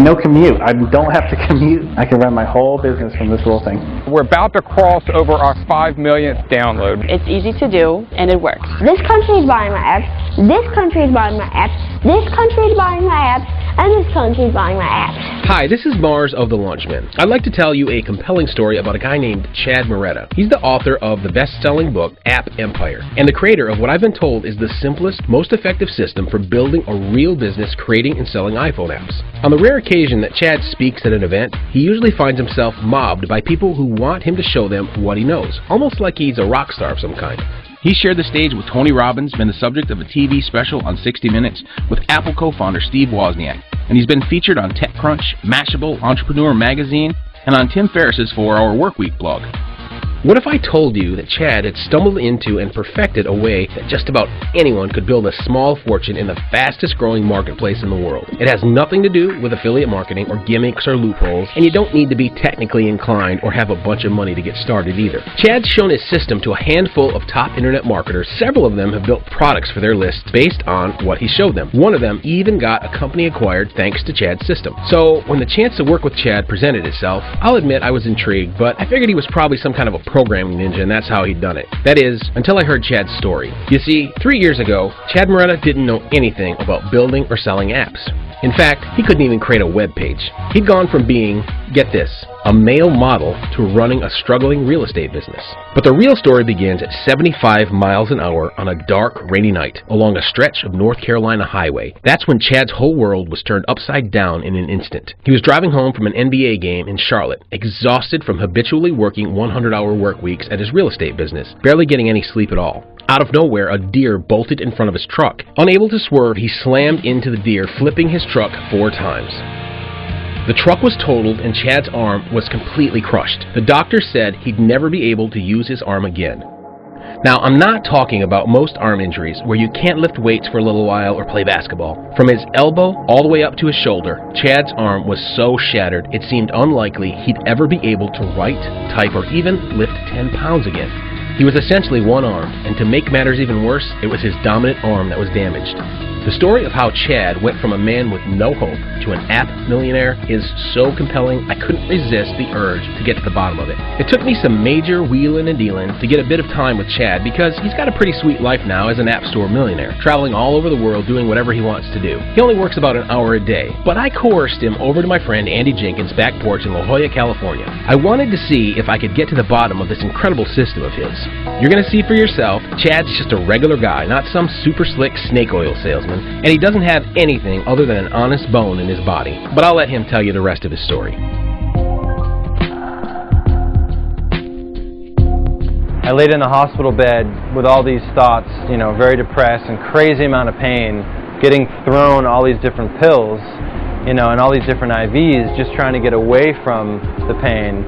no commute. I don't have to commute. I can run my whole business from this little thing. We're about to cross over our 5 millionth download. It's easy to do, and it works. This country is buying my apps. This country is buying my apps. This country is buying my apps. And this country is buying my apps. Hi, this is Mars of the Lunchman. I'd like to tell you a compelling story about a guy named Chad Moretta. He's the author of the best-selling book, App Empire, and the creator of what I've been told is the simplest, most effective system for building a real business creating and selling iPhone apps. On the rare occasion that Chad speaks at an event, he usually finds himself mobbed by people who want him to show them what he knows, almost like he's a rock star of some kind. He shared the stage with Tony Robbins, been the subject of a TV special on 60 Minutes with Apple co-founder Steve Wozniak, and he's been featured on TechCrunch, Mashable, Entrepreneur Magazine, and on Tim Ferriss's 4-Hour Workweek blog. What if I told you that Chad had stumbled into and perfected a way that just about anyone could build a small fortune in the fastest growing marketplace in the world? It has nothing to do with affiliate marketing or gimmicks or loopholes, and you don't need to be technically inclined or have a bunch of money to get started either. Chad's shown his system to a handful of top internet marketers. Several of them have built products for their lists based on what he showed them. One of them even got a company acquired thanks to Chad's system. So when the chance to work with Chad presented itself, I'll admit I was intrigued, but I figured he was probably some kind of a programming ninja, and that's how he'd done it. That is, until I heard Chad's story. You see, 3 years ago, Chad Moretta didn't know anything about building or selling apps. In fact, he couldn't even create a web page. He'd gone from being, get this, a male model to running a struggling real estate business. But the real story begins at 75 miles an hour on a dark, rainy night along a stretch of North Carolina highway. That's when Chad's whole world was turned upside down in an instant. He was driving home from an NBA game in Charlotte, exhausted from habitually working 100-hour work weeks at his real estate business, barely getting any sleep at all. Out of nowhere, a deer bolted in front of his truck. Unable to swerve, he slammed into the deer, flipping his truck 4 times. The truck was totaled and Chad's arm was completely crushed. The doctor said he'd never be able to use his arm again. Now, I'm not talking about most arm injuries where you can't lift weights for a little while or play basketball. From his elbow all the way up to his shoulder, Chad's arm was so shattered it seemed unlikely he'd ever be able to write, type, or even lift 10 pounds again. He was essentially one arm, and to make matters even worse, it was his dominant arm that was damaged. The story of how Chad went from a man with no hope to an app millionaire is so compelling I couldn't resist the urge to get to the bottom of it. It took me some major wheeling and dealing to get a bit of time with Chad because he's got a pretty sweet life now as an App Store millionaire, traveling all over the world doing whatever he wants to do. He only works about an hour a day, but I coerced him over to my friend Andy Jenkins' back porch in La Jolla, California. I wanted to see if I could get to the bottom of this incredible system of his. You're going to see for yourself, Chad's just a regular guy, not some super slick snake oil salesman, and he doesn't have anything other than an honest bone in his body. But I'll let him tell you the rest of his story. I laid in a hospital bed with all these thoughts, very depressed and crazy amount of pain, getting thrown all these different pills, and all these different IVs, just trying to get away from the pain.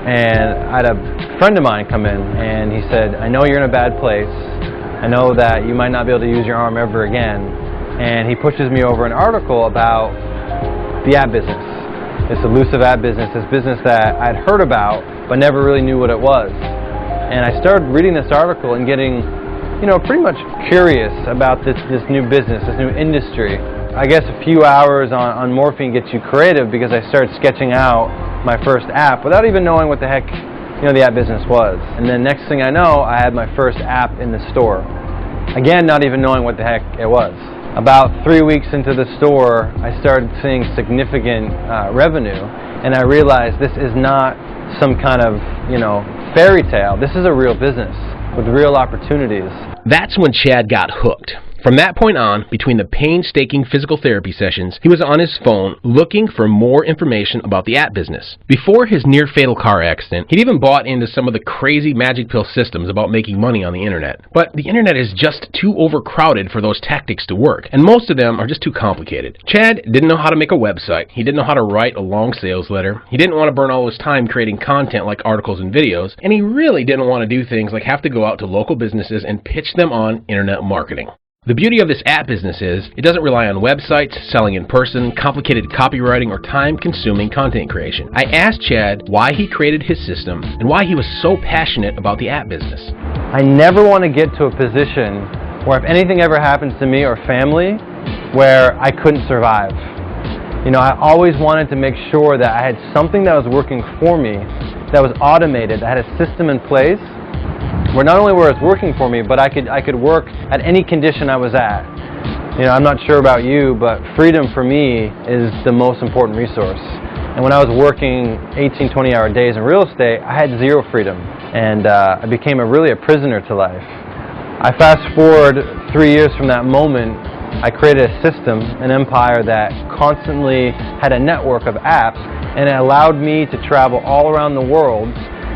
And I had a friend of mine come in and he said, I know you're in a bad place. I know that you might not be able to use your arm ever again. And he pushes me over an article about the app business, this elusive app business, this business that I'd heard about but never really knew what it was. And I started reading this article and getting, pretty much curious about this new business, this new industry. I guess a few hours on morphine gets you creative because I started sketching out my first app without even knowing what the heck the app business was. And then next thing I know, I had my first app in the store. Again, not even knowing what the heck it was. About 3 weeks into the store, I started seeing significant revenue, and I realized this is not some kind of, fairy tale. This is a real business with real opportunities. That's when Chad got hooked. From that point on, between the painstaking physical therapy sessions, he was on his phone looking for more information about the app business. Before his near-fatal car accident, he'd even bought into some of the crazy magic pill systems about making money on the internet. But the internet is just too overcrowded for those tactics to work, and most of them are just too complicated. Chad didn't know how to make a website, he didn't know how to write a long sales letter, he didn't want to burn all his time creating content like articles and videos, and he really didn't want to do things like have to go out to local businesses and pitch them on internet marketing. The beauty of this app business is it doesn't rely on websites, selling in person, complicated copywriting, or time-consuming content creation. I asked Chad why he created his system and why he was so passionate about the app business. I never want to get to a position where if anything ever happens to me or family, where I couldn't survive. You know, I always wanted to make sure that I had something that was working for me, that was automated, that had a system in place where not only where it's working for me, but I could work at any condition I was at. You know, I'm not sure about you, but freedom for me is the most important resource. And when I was working 18, 20-hour days in real estate, I had zero freedom, and I became really a prisoner to life. I fast forward 3 years from that moment, I created a system, an empire that constantly had a network of apps, and it allowed me to travel all around the world.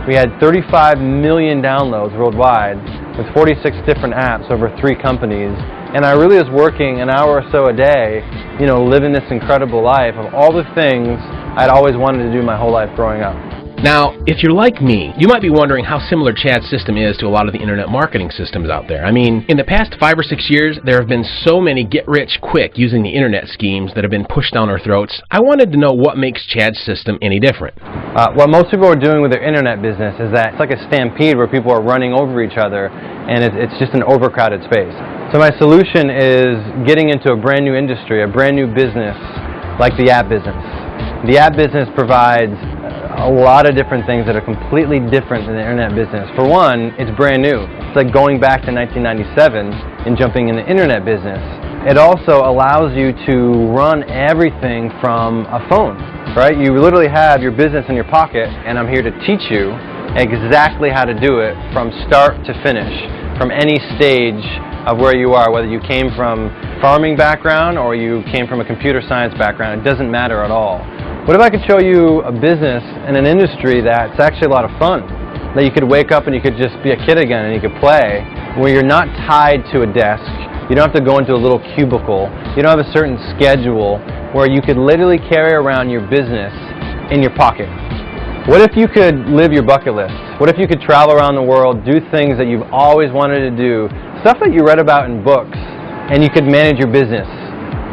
We had 35 million downloads worldwide with 46 different apps over 3 companies. And I really was working an hour or so a day, you know, living this incredible life of all the things I'd always wanted to do my whole life growing up. Now, if you're like me, you might be wondering how similar Chad's system is to a lot of the internet marketing systems out there. I mean, in the past 5 or 6 years, there have been so many get-rich-quick using the internet schemes that have been pushed down our throats. I wanted to know what makes Chad's system any different. What most people are doing with their internet business is that it's like a stampede where people are running over each other, and it's just an overcrowded space. So my solution is getting into a brand new industry, a brand new business like the app business. The app business provides a lot of different things that are completely different than the internet business. For one, it's brand new. It's like going back to 1997 and jumping in the internet business. It also allows you to run everything from a phone, right? You literally have your business in your pocket, and I'm here to teach you exactly how to do it from start to finish, from any stage of where you are, whether you came from farming background or you came from a computer science background. It doesn't matter at all. What if I could show you a business and an industry that's actually a lot of fun, that you could wake up and you could just be a kid again and you could play, where you're not tied to a desk, you don't have to go into a little cubicle, you don't have a certain schedule, where you could literally carry around your business in your pocket. What if you could live your bucket list? What if you could travel around the world, do things that you've always wanted to do, stuff that you read about in books, and you could manage your business?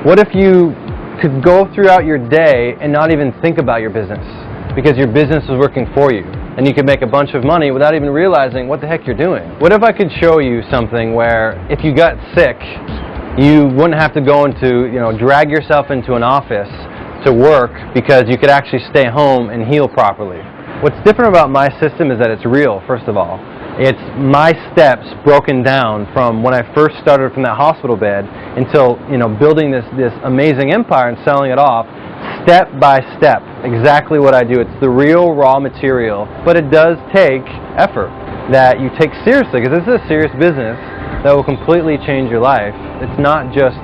What if you could go throughout your day and not even think about your business because your business is working for you, and you could make a bunch of money without even realizing what the heck you're doing? What if I could show you something where if you got sick, you wouldn't have to go into, drag yourself into an office to work, because you could actually stay home and heal properly? What's different about my system is that it's real, first of all. It's my steps broken down from when I first started from that hospital bed until, building this amazing empire and selling it off, step by step, exactly what I do. It's the real raw material, but it does take effort that you take seriously, because this is a serious business that will completely change your life. It's not just,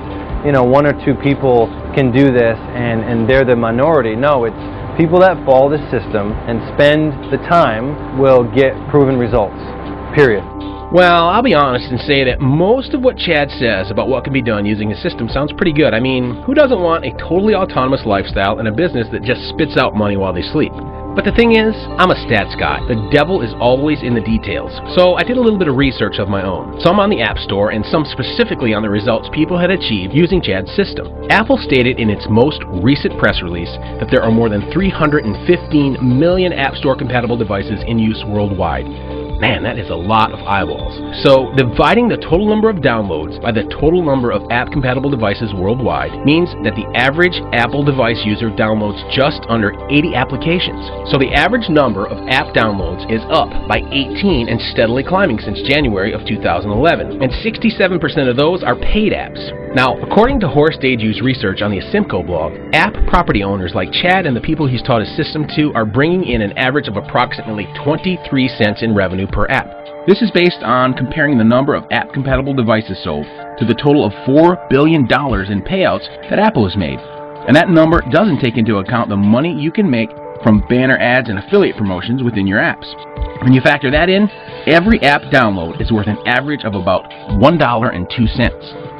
1 or 2 people can do this and they're the minority. No, it's people that follow the system and spend the time will get proven results. Period. Well, I'll be honest and say that most of what Chad says about what can be done using his system sounds pretty good. I mean, who doesn't want a totally autonomous lifestyle and a business that just spits out money while they sleep? But the thing is, I'm a stats guy. The devil is always in the details. So I did a little bit of research of my own, some on the App Store and some specifically on the results people had achieved using Chad's system. Apple stated in its most recent press release that there are more than 315 million App Store compatible devices in use worldwide. Man, that is a lot of eyeballs. So, dividing the total number of downloads by the total number of app-compatible devices worldwide means that the average Apple device user downloads just under 80 applications. So the average number of app downloads is up by 18 and steadily climbing since January of 2011. And 67% of those are paid apps. Now, according to Horace Dayju's research on the Asimco blog, app property owners like Chad and the people he's taught his system to are bringing in an average of approximately 23 cents in revenue per app. This is based on comparing the number of app-compatible devices sold to the total of $4 billion in payouts that Apple has made. And that number doesn't take into account the money you can make from banner ads and affiliate promotions within your apps. When you factor that in, every app download is worth an average of about $1.02.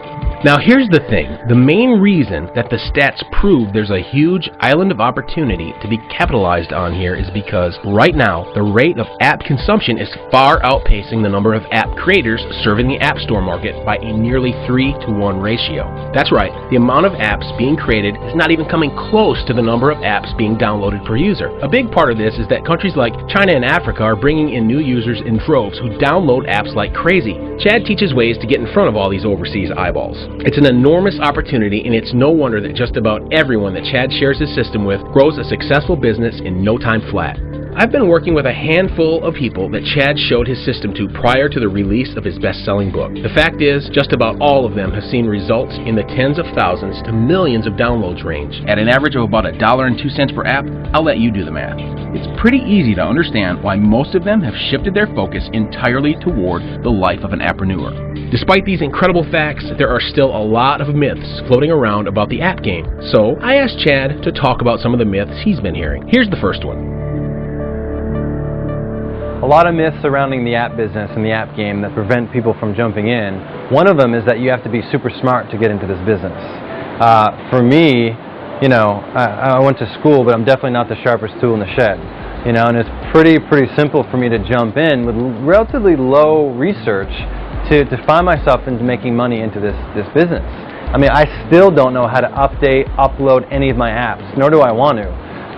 Now here's the thing, the main reason that the stats prove there's a huge island of opportunity to be capitalized on here is because right now the rate of app consumption is far outpacing the number of app creators serving the App Store market by a nearly 3-to-1 ratio. That's right, the amount of apps being created is not even coming close to the number of apps being downloaded per user. A big part of this is that countries like China and Africa are bringing in new users in droves who download apps like crazy. Chad teaches ways to get in front of all these overseas eyeballs. It's an enormous opportunity, and it's no wonder that just about everyone that Chad shares his system with grows a successful business in no time flat. I've been working with a handful of people that Chad showed his system to prior to the release of his best-selling book. The fact is, just about all of them have seen results in the tens of thousands to millions of downloads range. At an average of about $1.02 per app, I'll let you do the math. It's pretty easy to understand why most of them have shifted their focus entirely toward the life of an appreneur. Despite these incredible facts, there are still a lot of myths floating around about the app game. So I asked Chad to talk about some of the myths he's been hearing. Here's the first one. A lot of myths surrounding the app business and the app game that prevent people from jumping in. One of them is that you have to be super smart to get into this business. For me, you know, I went to school, but I'm definitely not the sharpest tool in the shed. You know, and it's pretty simple for me to jump in with relatively low research to find myself into making money into this business. I mean, I still don't know how to upload any of my apps, nor do I want to.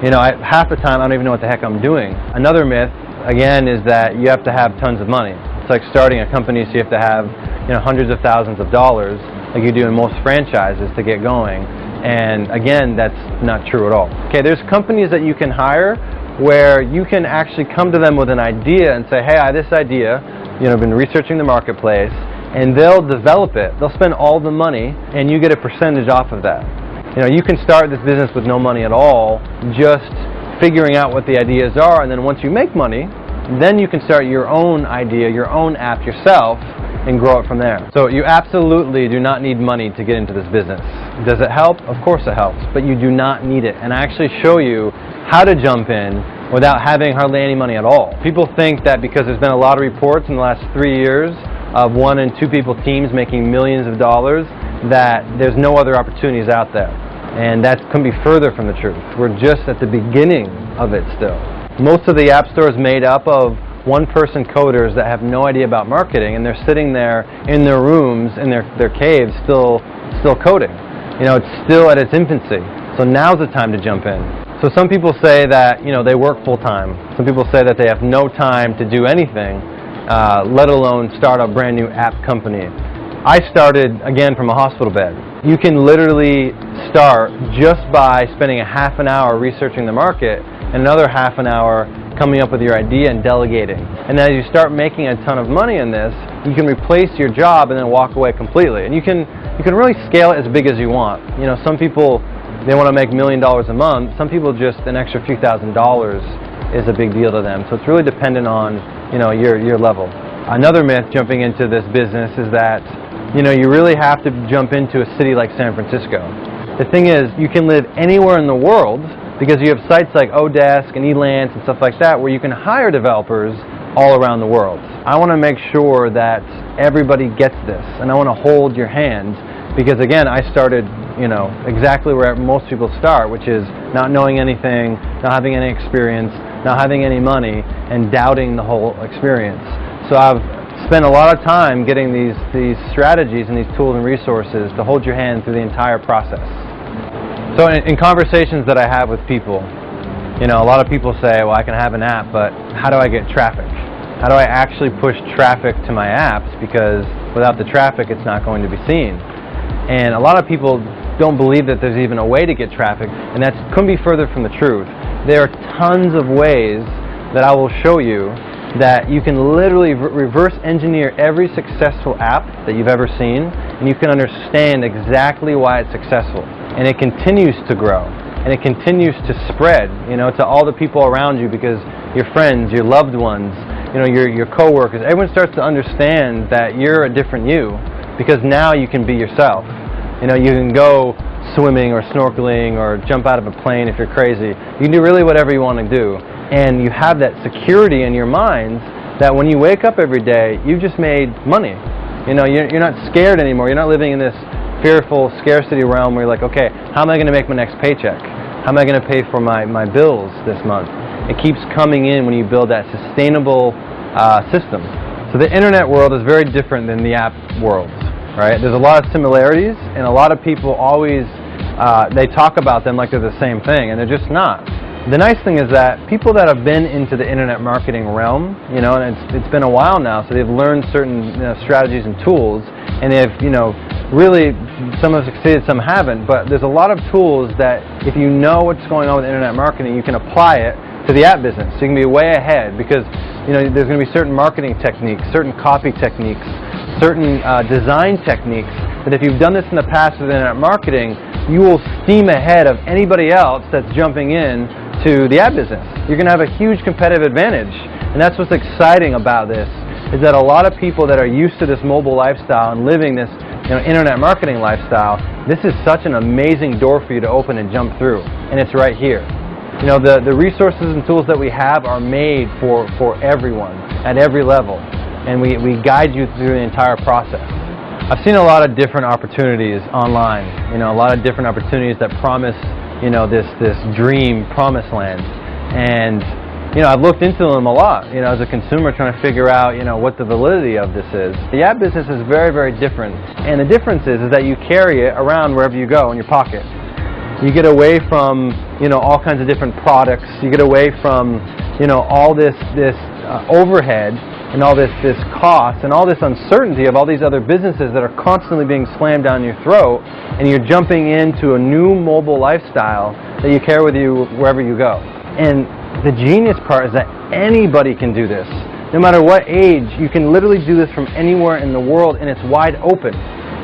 You know, half the time I don't even know what the heck I'm doing. Another myth, again, is that you have to have tons of money. It's like starting a company, so you have to have, you know, hundreds of thousands of dollars, like you do in most franchises, to get going. And again, that's not true at all. Okay, there's companies that you can hire where you can actually come to them with an idea and say, hey, I have this idea, you know, I've been researching the marketplace, and they'll develop it. They'll spend all the money, and you get a percentage off of that. You know, you can start this business with no money at all, just figuring out what the ideas are, and then once you make money, then you can start your own idea, your own app yourself, and grow it from there. So you absolutely do not need money to get into this business. Does it help? Of course it helps, but you do not need it. And I actually show you how to jump in without having hardly any money at all. People think that because there's been a lot of reports in the last 3 years of 1 and 2 people teams making millions of dollars, that there's no other opportunities out there. And that couldn't be further from the truth. We're just at the beginning of it still. Most of the app store is made up of one-person coders that have no idea about marketing, and they're sitting there in their rooms, in their caves, still coding. You know, it's still at its infancy. So now's the time to jump in. So some people say that, you know, they work full-time. Some people say that they have no time to do anything, let alone start a brand new app company. I started, again, from a hospital bed. You can literally start just by spending a half an hour researching the market and another half an hour coming up with your idea and delegating. And then as you start making a ton of money in this, you can replace your job and then walk away completely. And you can really scale it as big as you want. You know, some people, they want to make $1 million a month. Some people just an extra few $1,000s is a big deal to them. So it's really dependent on, you know, your level. Another myth jumping into this business is that, you know, you really have to jump into a city like San Francisco. The thing is, you can live anywhere in the world because you have sites like Odesk and Elance and stuff like that where you can hire developers all around the world. I want to make sure that everybody gets this, and I want to hold your hand because, again, I started, you know, exactly where most people start, which is not knowing anything, not having any experience, not having any money, and doubting the whole experience. So I've spent a lot of time getting these strategies and these tools and resources to hold your hand through the entire process. So in conversations that I have with people, you know, a lot of people say, well, I can have an app, but how do I get traffic? How do I actually push traffic to my apps? Because without the traffic, it's not going to be seen. And a lot of people don't believe that there's even a way to get traffic, and that couldn't be further from the truth. There are tons of ways that I will show you that you can literally reverse engineer every successful app that you've ever seen, and you can understand exactly why it's successful. And it continues to grow, and it continues to spread, you know, to all the people around you, because your friends, your loved ones, you know, your coworkers, everyone starts to understand that you're a different you, because now you can be yourself. You know, you can go swimming or snorkeling or jump out of a plane if you're crazy. You can do really whatever you want to do. And you have that security in your mind that when you wake up every day, you've just made money. You know, you're not scared anymore. You're not living in this fearful scarcity realm where you're like, okay, how am I going to make my next paycheck? How am I going to pay for my bills this month? It keeps coming in when you build that sustainable system. So the internet world is very different than the app world, right? There's a lot of similarities, and a lot of people always, they talk about them like they're the same thing, and they're just not. The nice thing is that people that have been into the internet marketing realm, you know, and it's been a while now, so they've learned certain strategies and tools, and they've, you know, really, some have succeeded, some haven't, but there's a lot of tools that if you know what's going on with internet marketing, you can apply it to the app business. So you can be way ahead because there's going to be certain marketing techniques, certain copy techniques, certain design techniques that if you've done this in the past with internet marketing, you will steam ahead of anybody else that's jumping in to the ad business. You're going to have a huge competitive advantage, and that's what's exciting about this, is that a lot of people that are used to this mobile lifestyle and living this internet marketing lifestyle, this is such an amazing door for you to open and jump through, and it's right here. The resources and tools that we have are made for everyone at every level, and we guide you through the entire process. I've seen a lot of different opportunities online, a lot of different opportunities that promise, this dream promised land. And, I've looked into them a lot, as a consumer trying to figure out, what the validity of this is. The ad business is very, very different. And the difference is that you carry it around wherever you go in your pocket. You get away from, all kinds of different products. You get away from, all this overhead and all this cost and all this uncertainty of all these other businesses that are constantly being slammed down your throat, and you're jumping into a new mobile lifestyle that you carry with you wherever you go. And the genius part is that anybody can do this. No matter what age, you can literally do this from anywhere in the world, and it's wide open.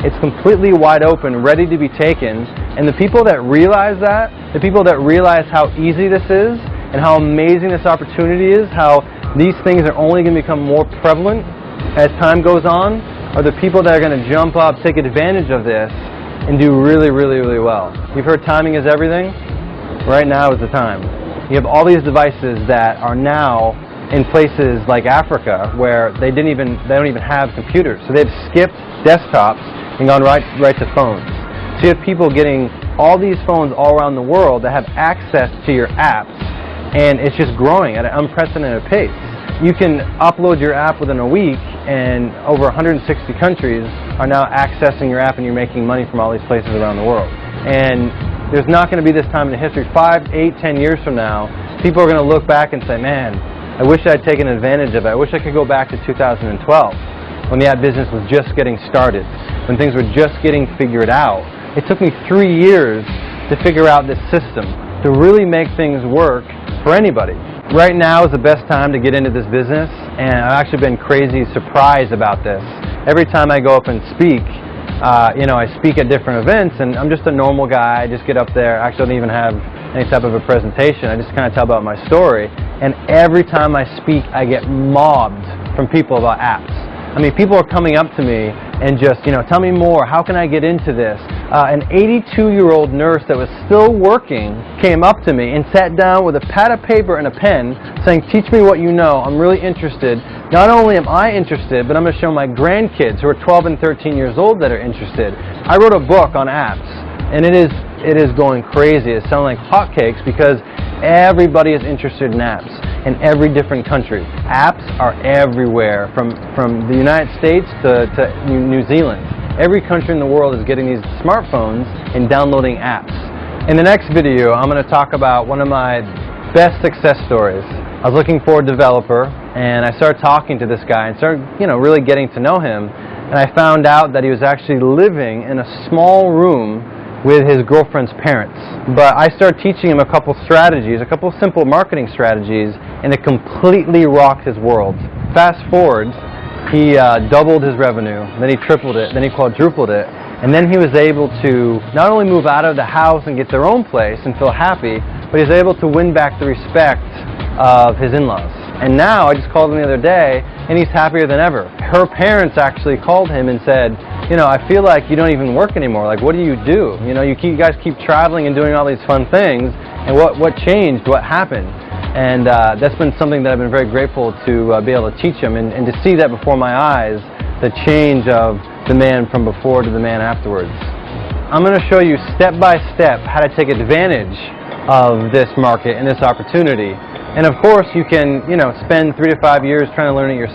It's completely wide open, ready to be taken, and the people that realize that, the people that realize how easy this is and how amazing this opportunity is, how these things are only going to become more prevalent as time goes on, are the people that are going to jump up, take advantage of this, and do really, really, really well. You've heard timing is everything? Right now is the time. You have all these devices that are now in places like Africa where they don't even have computers. So they've skipped desktops and gone right to phones. So you have people getting all these phones all around the world that have access to your apps, and it's just growing at an unprecedented pace. You can upload your app within a week, and over 160 countries are now accessing your app, and you're making money from all these places around the world. And there's not going to be this time in the history, 5, 8, 10 years from now, people are going to look back and say, man, I wish I'd taken advantage of it. I wish I could go back to 2012 when the ad business was just getting started, when things were just getting figured out. It took me 3 years to figure out this system, to really make things work for anybody. Right now is the best time to get into this business, and I've actually been crazy surprised about this. Every time I go up and speak, I speak at different events, and I'm just a normal guy. I just get up there. Actually, I don't even have any type of a presentation. I just kind of tell about my story, and every time I speak, I get mobbed from people about apps. I mean, people are coming up to me and just, tell me more. How can I get into this? An 82-year-old nurse that was still working came up to me and sat down with a pad of paper and a pen saying, teach me what you know. I'm really interested. Not only am I interested, but I'm going to show my grandkids who are 12 and 13 years old that are interested. I wrote a book on apps, and it is going crazy. It's selling like hotcakes because everybody is interested in apps in every different country. Apps are everywhere, from the United States to New Zealand. Every country in the world is getting these smartphones and downloading apps. In the next video, I'm going to talk about one of my best success stories. I was looking for a developer, and I started talking to this guy and started, really getting to know him. And I found out that he was actually living in a small room with his girlfriend's parents. But I started teaching him a couple strategies, a couple simple marketing strategies, and it completely rocked his world. Fast forward, he doubled his revenue, then he tripled it, then he quadrupled it, and then he was able to not only move out of the house and get their own place and feel happy, but he was able to win back the respect of his in-laws. And now, I just called him the other day, and he's happier than ever. Her parents actually called him and said, I feel like you don't even work anymore. Like, what do? You guys keep traveling and doing all these fun things, and what changed? What happened? And that's been something that I've been very grateful to be able to teach him, and to see that before my eyes, the change of the man from before to the man afterwards. I'm going to show you step by step how to take advantage of this market and this opportunity. And of course, you can, spend 3 to 5 years trying to learn it yourself.